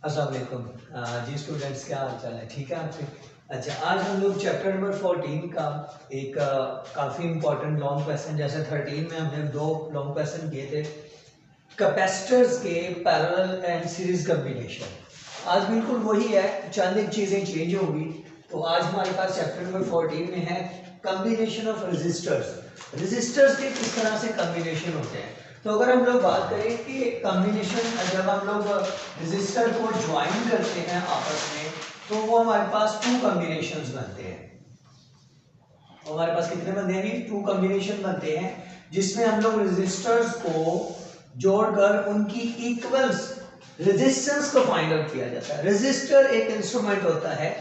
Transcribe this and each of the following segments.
अस्सलाम वालेकुम। जी स्टूडेंट्स, क्या हाल चाल है? ठीक है आपके? अच्छा, आज हम लोग चैप्टर नंबर 14 का एक काफ़ी इंपॉर्टेंट लॉन्ग क्वेश्चन, जैसे 13 में हमने 2 लॉन्ग क्वेश्चन किए थे कैपेसिटर्स के पैरेलल एंड सीरीज कम्बिनेशन। आज बिल्कुल वही है, चंद एक चीज़ें चेंज होंगी। तो आज हमारे पास चैप्टर नंबर 14 में है कम्बिनेशन ऑफ रेजिस्टर्स। रेजिस्टर्स के किस तरह से कम्बिनेशन होते हैं। तो अगर हम लोग बात करें कि कम्बिनेशन, जब हम लोग रेजिस्टर को ज्वाइन करते हैं आपस में, तो वो हमारे पास 2 कम्बिनेशंस बनते हैं। हमारे पास कितने बनते हैं? 2 कम्बिनेशन बनते हैं, जिसमें हम लोग रेजिस्टर्स को जोड़कर उनकी इक्वल्स रेजिस्टेंस को फाइंड आउट किया जाता है। रेजिस्टर एक इंस्ट्रूमेंट होता है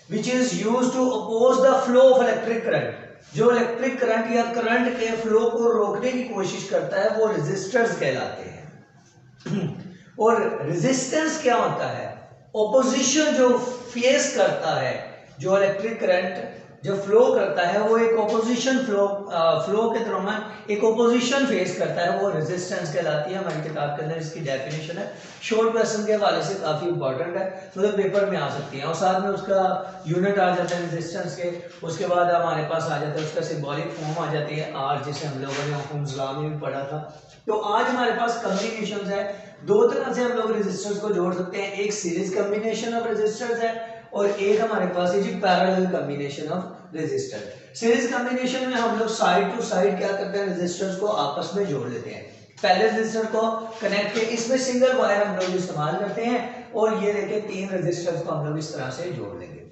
which is used to oppose the flow of electric current. जो इलेक्ट्रिक करंट या करंट के फ्लो को रोकने की कोशिश करता है, वो रेजिस्टर्स कहलाते हैं। और रेजिस्टेंस क्या होता है? ओपोजिशन जो फेस करता है, जो इलेक्ट्रिक करंट जो फ्लो करता है, वो एक ओपोजिशन फ्लो के दौरान एक ओपोजिशन फेस करता है, वो रेजिस्टेंस कहलाती है। हमारी किताब के अंदर इसकी डेफिनेशन है, शॉर्ट क्वेश्चन के हवाले से काफी इंपॉर्टेंट है, मतलब पेपर में आ सकती है। और साथ में उसका यूनिट आ जाता है रेजिस्टेंस के, उसके बाद हमारे पास आ जाता है उसका सिंबॉलिक फॉर्म आ जाती है आर, जिसे हम लोगों ने ओम्स में भी पढ़ा था। तो आज हमारे पास कम्बिनेशन है, 2 तरह से हम लोग रेजिस्टर्स को जोड़ सकते हैं। एक सीरीज कम्बिनेशन ऑफ रेजिस्टर्स है और एक हमारे पास है जी parallel combination of resistor. Series combination में हम लोग साइड टू साइड क्या करते हैं, रेजिस्टर्स को आपस में जोड़ लेते हैं। पहले रेजिस्टर को कनेक्ट के इसमें सिंगल वायर हम लोग इस्तेमाल करते हैं, और ये देखिए 3 रेजिस्टर्स को हम लोग इस तरह से जोड़ लेंगे।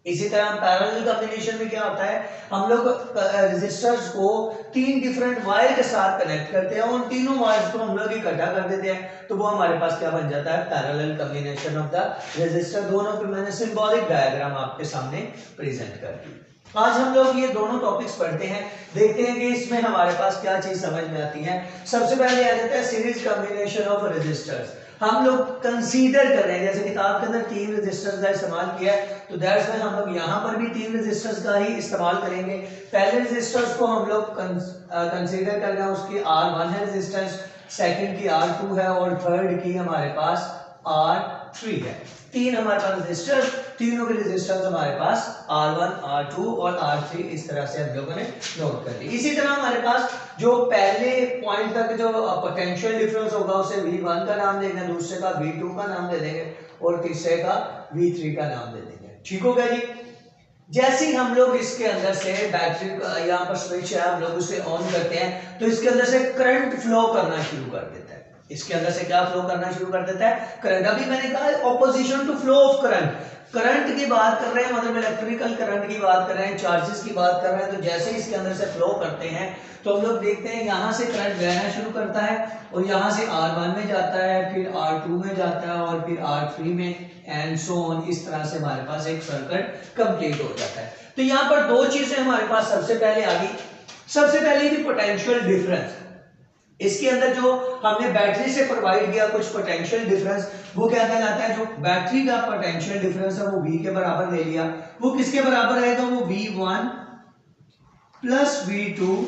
इसी तरह पैरेलल कम्बिनेशन में क्या होता है, हम लोग रेजिस्टर्स को 3 डिफरेंट वायर के साथ कनेक्ट करते हैं, उन तीनों वायर्स को हम लोग इकट्ठा कर देते हैं, तो वो हमारे पास क्या बन जाता है, parallel combination of the resistor. दोनों पे मैंने सिंबॉलिक डायग्राम आपके सामने प्रेजेंट कर दी। आज हम लोग ये दोनों टॉपिक्स पढ़ते हैं, देखते हैं कि इसमें हमारे पास क्या चीज समझ में आती है। सबसे पहले आ जाता है सीरीज कम्बिनेशन ऑफ रेजिस्टर्स। हम लोग कंसीडर कर रहे हैं, जैसे किताब के अंदर 3 रेजिस्टर्स का इस्तेमाल किया है, तो दैट्स व्हाई हम लोग यहाँ पर भी 3 रेजिस्टर्स का ही इस्तेमाल करेंगे। पहले रेजिस्टर्स को हम लोग कंसीडर कर रहे हैं, उसकी R1 है रेजिस्टेंस, सेकंड की R2 है और थर्ड की हमारे पास R3 है। 3 हमारे पास रेजिस्टर, तीनों के रेजिस्टेंस हमारे पास R1, R2 और R3 इस तरह से हम लोगों ने नोट कर ली। इसी तरह हमारे पास जो पहले पॉइंट तक जो पोटेंशियल डिफरेंस होगा उसे V1 का नाम देंगे, दूसरे का V2 का नाम दे देंगे और तीसरे का V3 का नाम दे देंगे। ठीक हो गया जी। जैसे ही हम लोग इसके अंदर से बैटरी, यहाँ पर स्विच है, हम लोग उसे ऑन करते हैं, तो इसके अंदर से करंट फ्लो करना शुरू कर देता है। इसके अंदर से क्या फ्लो करना शुरू कर देता है? करंट। अभी मैंने कहा opposition to flow of current. Current की बात कर रहे हैं, मतलब इलेक्ट्रिकल करंट की बात कर रहे हैं, चार्जेस की बात कर रहे हैं। तो जैसे इसके अंदर से फ्लो करते हैं, तो हम लोग देखते हैं यहाँ से करंट बहना शुरू करता है और यहाँ से R1 में जाता है, फिर R2 में जाता है और फिर R3 में, एंड सो ऑन। इस तरह से हमारे पास एक सर्किट कंप्लीट हो जाता है। तो यहाँ पर 2 चीजें हमारे पास सबसे पहले आ गई। सबसे पहले थी पोटेंशियल डिफरेंस। इसके अंदर जो हमने बैटरी से प्रोवाइड किया कुछ पोटेंशियल डिफरेंस, वो क्या कहलाता है? जो बैटरी का पोटेंशियल डिफरेंस है वो V के बराबर ले लिया। वो किसके बराबर है? तो वो V1 plus V2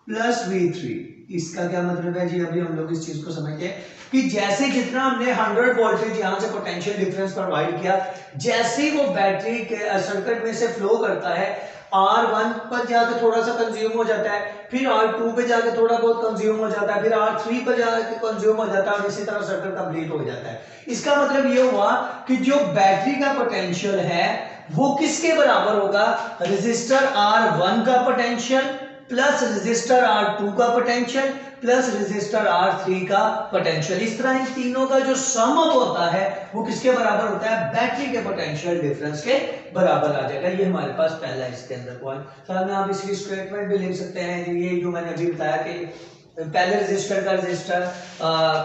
plus V3। इसका क्या मतलब है जी? अभी हम लोग इस चीज को समझते हैं कि जैसे जितना हमने 100 वोल्टेज यहां से पोटेंशियल डिफरेंस प्रोवाइड किया, जैसे ही वो बैटरी के सर्किट में से फ्लो करता है, R1 पर जाकर थोड़ा सा कंज्यूम हो जाता है, फिर R2 पे जाकर थोड़ा बहुत कंज्यूम हो जाता है, फिर R3 पर जाकर कंज्यूम हो जाता है और इसी तरह सर्किट कंप्लीट हो जाता है। इसका मतलब ये हुआ कि जो बैटरी का पोटेंशियल है वो किसके बराबर होगा? रेजिस्टर R1 का पोटेंशियल प्लस रेजिस्टर R2 का पोटेंशियल प्लस रेजिस्टर R3 का पोटेंशियल। इस तरह इन तीनों का जो सम अप होता है वो किसके बराबर होता है? बैटरी के पोटेंशियल डिफरेंस के बराबर आ जाएगा। ये हमारे पास पहला इसके अंदर पॉइंट। साथ में आप इसकी स्टेटमेंट भी लिख सकते हैं, ये जो मैंने अभी बताया कि पहले रेजिस्टर का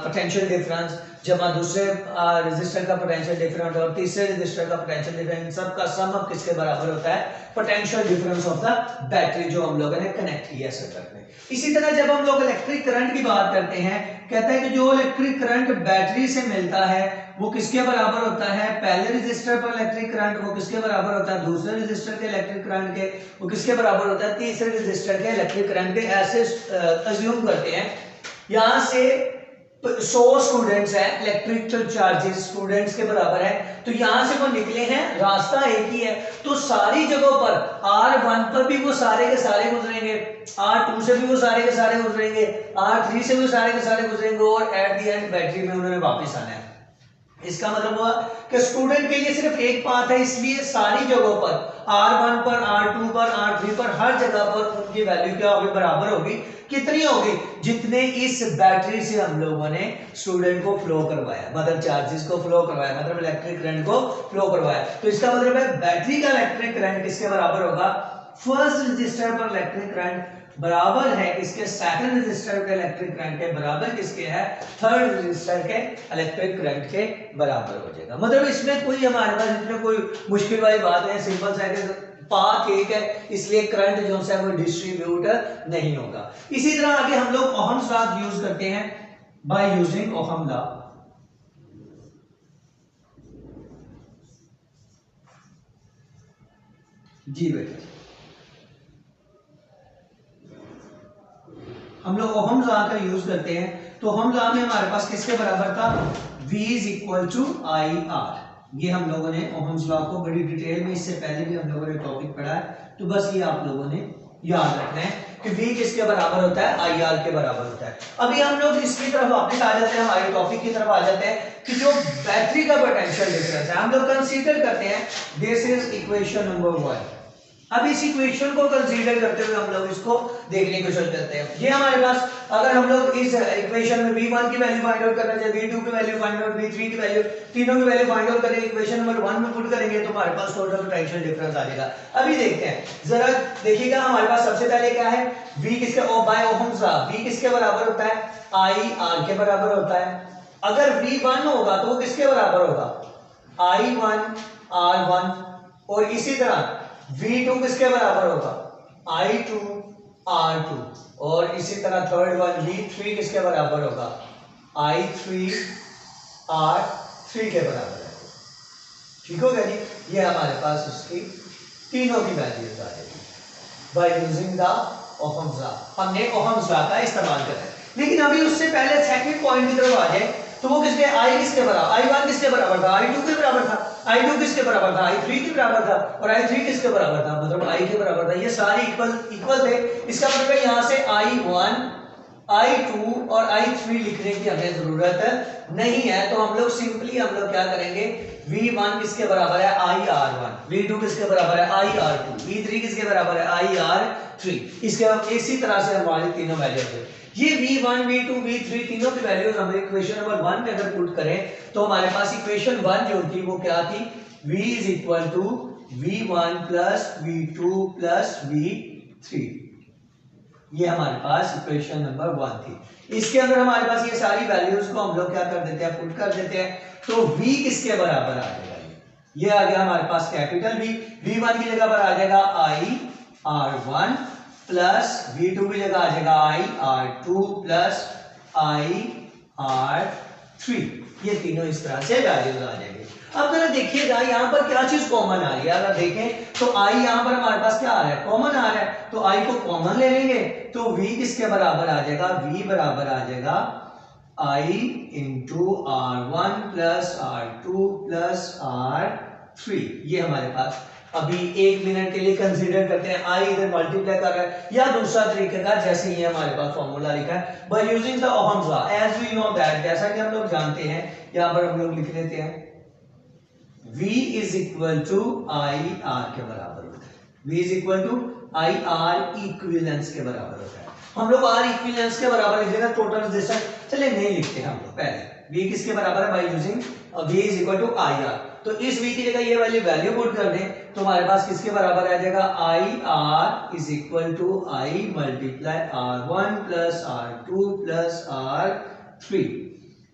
पोटेंशियल डिफरेंस जमा दूसरे रेजिस्टर का पोटेंशियल डिफरेंस और तीसरे रेजिस्टर का पोटेंशियल डिफरेंस, सबका सम अप किसके बराबर होता है? Potential difference of the battery जो हम लोगों ने कनेक्ट किया सर्किट में। इसी तरह जब हम लोग इलेक्ट्रिक करंट की बात करते हैं, कहते हैं कि जो इलेक्ट्रिक करंट बैटरी से मिलता है वो किसके बराबर होता है? पहले रेजिस्टर पर इलेक्ट्रिक करंट वो किसके बराबर होता है? दूसरे रेजिस्टर के इलेक्ट्रिक करंट के वो किसके बराबर होता है? तीसरे रेजिस्टर के इलेक्ट्रिक करंट के। ऐसे अज्यूम करते हैं यहां से 100 स्टूडेंट्स हैं, इलेक्ट्रिकल चार्जेस स्टूडेंट्स के बराबर है, तो यहां से वो निकले हैं, रास्ता एक ही है, तो सारी जगहों पर R1 पर भी वो सारे के सारे गुजरेंगे, R2 से भी वो सारे के सारे गुजरेंगे, R3 से भी सारे के सारे गुजरेंगे, और एट द एंड बैटरी में उन्होंने वापस आना है। इसका मतलब हुआ कि स्टूडेंट के लिए सिर्फ एक पाथ है, इसलिए सारी जगहों पर R1 पर, R2 पर, R3 पर, हर जगह पर उनकी वैल्यू क्या होगी, बराबर होगी। कितनी होगी? जितने इस बैटरी से हम लोगों ने स्टूडेंट को फ्लो करवाया, मतलब चार्जेस को फ्लो करवाया, मतलब इलेक्ट्रिक करंट को फ्लो करवाया। तो इसका मतलब है बैटरी का इलेक्ट्रिक करंट किसके बराबर होगा? फर्स्ट रजिस्टर पर इलेक्ट्रिक करंट बराबर है किसके? सेकंड रजिस्टर के इलेक्ट्रिक करंट के बराबर किसके है? थर्ड रजिस्टर के इलेक्ट्रिक करंट के बराबर हो जाएगा। मतलब इसमें कोई हमारे पास इतने कोई मुश्किल वाली बात है, सिंपल सा है, पाथ एक है, इसलिए करंट जो है वो डिस्ट्रीब्यूट नहीं होगा। इसी तरह आगे हम लोग ओहम्स लॉ यूज करते हैं, बाय यूजिंग ओहम लॉ। जी बेटा, हम लोग ओहम लॉ का यूज करते हैं, तो ओहम लॉ में हमारे पास किसके बराबर था? V is equal to I R. ये हम लोगों ने ओहम्स लॉ को बड़ी डिटेल में इससे पहले भी हम लोगों ने टॉपिक पढ़ा है, तो बस ये आप लोगों ने याद रखना है कि V किसके बराबर होता है? आई आर के बराबर होता है। अभी हम लोग इसकी तरफ वापस आ जाते हैं, हमारे टॉपिक की तरफ आ जाते हैं कि जो बैटरी का पोटेंशियल डिफरेंस है हम लोग कंसीडर करते हैं। This is equation number 1। अब इस इक्वेशन को कंसीडर करते हुए हम लोग इसको देखने की कोशिश करते हैं। ये हमारे पास अगर हम लोग इस इक्वेशन में V1 की वैल्यू फाइंड आउट करना चाहिए, V2 की वैल्यू फाइंड आउट, V3 की वैल्यू, तीनों की वैल्यू फाइंड आउट करेंगे, इक्वेशन नंबर 1 में पुट करेंगे तो हमारे पास टोटल पोटेंशियल डिफरेंस आ जाएगा। अभी देखते हैं जरा, देखिएगा हमारे पास सबसे पहले क्या है? V किसके बाय ओहम्स लॉ V किसके बराबर होता है? I R के बराबर होता है। अगर V1 होगा तो वो किसके बराबर होगा? I1 R1, और इसी तरह V2 किसके बराबर होगा? I2 R2, और इसी तरह थर्ड वन V3 किसके बराबर होगा? I3 R3 के बराबर है। ठीक हो गया जी? ये हमारे पास उसकी तीनों की वैल्यूज आ जाएगी by using the Ohm's law. हमने ओहम्स लॉ का इस्तेमाल करा है, लेकिन अभी उससे पहले सेकंड पॉइंट की तरफ आ जाए तो वो किसके? I किसके बराबर? I1 किसके बराबर था? I2 के बराबर था। I2 किसके बराबर था? I3 के बराबर था। और I3 किसके बराबर था? मतलब I के बराबर था। ये सारे इक्वल थे। इसका मतलब है यहाँ से I1, I2 और I3 लिखने की हमें जरूरत नहीं है, तो हम लोग सिंपली हम लोग क्या करेंगे? V1 किसके बराबर है? IR1, V2 किसके बराबर है? IR2, V3 किसके बराबर है? IR3। इसके बाद इसी तरह से हमारी तीनों वैल्यू है। ये V1, V2, V3 तीनों की वैल्यूज हम इक्वेशन नंबर 1 में अगर पुट करें तो हमारे पास इक्वेशन 1 जो थी वो क्या थी? V is equal to V1 plus V2 plus V3। ये हमारे पास इक्वेशन नंबर 1 थी। इसके अंदर हमारे पास ये सारी वैल्यूज को हम लोग क्या कर देते हैं? पुट कर देते हैं, तो V किसके बराबर आ जाएगा? ये आ गया हमारे पास कैपिटल V। V1 की जगह पर आ जाएगा IR1 प्लस V2 की जगह आ जाएगा IR2 प्लस IR3। ये तीनों इस तरह से वैल्यूज आ जाएंगे। अब जरा देखिएगा यहाँ पर क्या चीज कॉमन आ रही है। अगर देखें तो I यहाँ पर हमारे पास क्या आ रहा है? कॉमन आ रहा है, तो I को कॉमन ले लेंगे तो V किसके बराबर आ जाएगा? V बराबर आ जाएगा I into R1 plus R2 plus R3। ये हमारे पास अभी 1 मिनट के लिए कंसीडर करते हैं। I इधर मल्टीप्लाई कर रहा है, या दूसरा तरीका जैसे ये हमारे पास फॉर्मूला लिखा है by using the Ohm's law as we know that, जैसा कि हम लोग जानते हैं, यहाँ पर हम लोग लिख लेते हैं V is equal to I R के बराबर होता है। V is equal to I R equivalence के बराबर होता है। हम लोग R इक्विवेलेंस के बराबर लिख देना टोटल रेजिस्टेंस, चलिए नहीं लिखते हम लोग पहले। V किसके बराबर है? By using V is equal to I R. तो इस V की जगह ये वाली वैल्यू पुट कर दें तो हमारे पास किसके बराबर आ जाएगा? I R is equal to I multiply R1 plus R2 plus R3।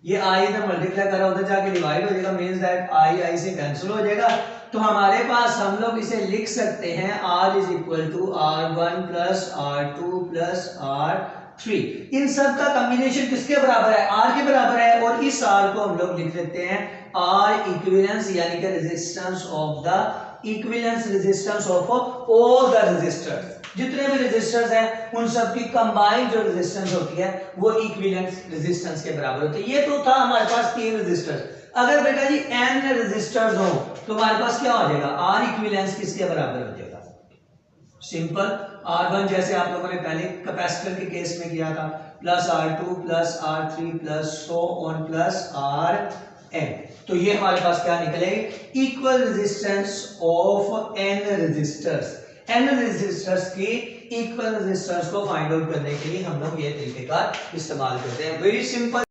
ये आई इधर मल्टीप्लाई करा उधर जाके डिवाइड हो जाएगा, मींस दैट आई से कैंसिल हो जाएगा। तो हमारे पास हम लोग इसे लिख सकते हैं R is equal to R1 plus R2 plus R3। इन सब का कॉम्बिनेशन किसके बराबर है? R के बराबर है, और इस R को हम लोग लिख देते हैं R इक्विवेलेंस, यानी कि resistance of the equivalence resistance of all the resistors. जितने भी रेजिस्टर्स हैं उन सब की कंबाइंड जो रेजिस्टेंस होती है वो इक्विवेलेंट रेजिस्टेंस के बराबर होती है। ये तो था हमारे पास 3 रेजिस्टर्स। अगर बेटा जी n रेजिस्टर्स हो तो हमारे पास क्या हो जाएगा, R इक्विवेलेंस किसके बराबर हो जाएगा, सिंपल R1 जैसे आप लोगों ने पहले कैपेसिटर के केस में किया था, plus R2 plus R3 plus so on plus Rn। तो ये हमारे पास क्या निकलेगी, equal resistance of n resistors. n resistors की इक्वल रेजिस्टेंस को फाइंड आउट करने के लिए हम लोग ये तरीकेकार इस्तेमाल करते हैं। Very simple.